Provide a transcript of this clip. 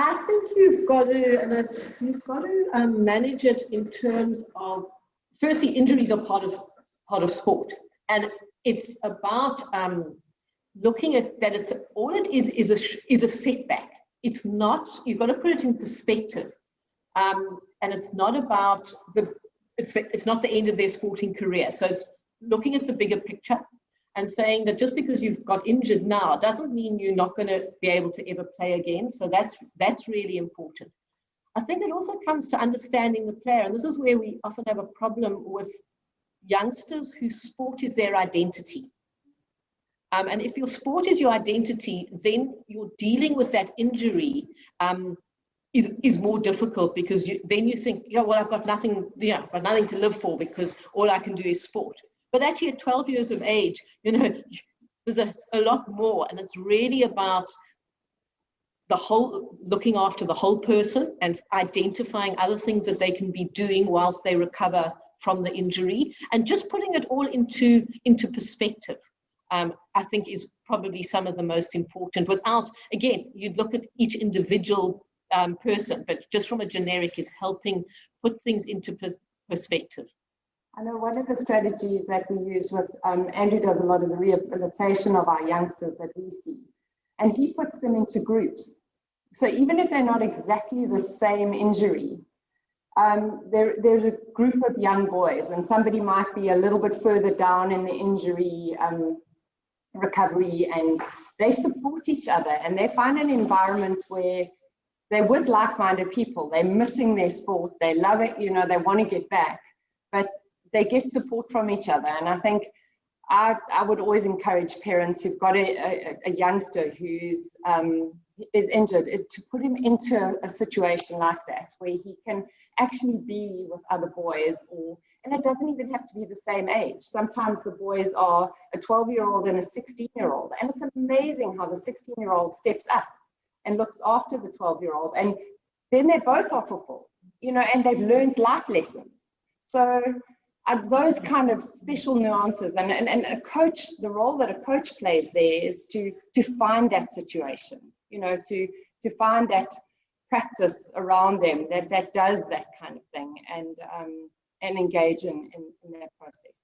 I think you've got to, manage it in terms of, firstly, injuries are part of sport, and it's about looking at that. It's all it is a setback. It's not. You've got to put it in perspective, and it's not about it's not the end of their sporting career. So it's looking at the bigger picture and saying that just because you've got injured now doesn't mean you're not going to be able to ever play again. So that's really important. I think it also comes to understanding the player, and this is where we often have a problem with youngsters whose sport is their identity. And if your sport is your identity, then you're dealing with that injury is more difficult, because then you think, yeah, well, I've got nothing, I've got nothing to live for because all I can do is sport. But actually at 12 years of age, there's a lot more, and it's really about looking after the whole person and identifying other things that they can be doing whilst they recover from the injury, and just putting it all into perspective. I think is probably some of the most important. Without, again, you'd look at each individual person, but just from a generic is helping put things into perspective. I know one of the strategies that we use with, Andrew does a lot of the rehabilitation of our youngsters that we see, and he puts them into groups. So even if they're not exactly the same injury, there's a group of young boys, and somebody might be a little bit further down in the injury recovery, and they support each other, and they find an environment where they're with like-minded people. They're missing their sport, they love it, they want to get back, but they get support from each other. And I think I would always encourage parents who've got a youngster who's is injured, is to put him into a situation like that where he can actually be with other boys, and it doesn't even have to be the same age. Sometimes the boys are a 12-year-old and a 16-year-old, and it's amazing how the 16-year-old steps up and looks after the 12-year-old, and then they're both off for full, and they've learned life lessons. So those kind of special nuances, and a coach, the role that a coach plays there is to find that situation, to find that practice around them that does that kind of thing, and engage in that process.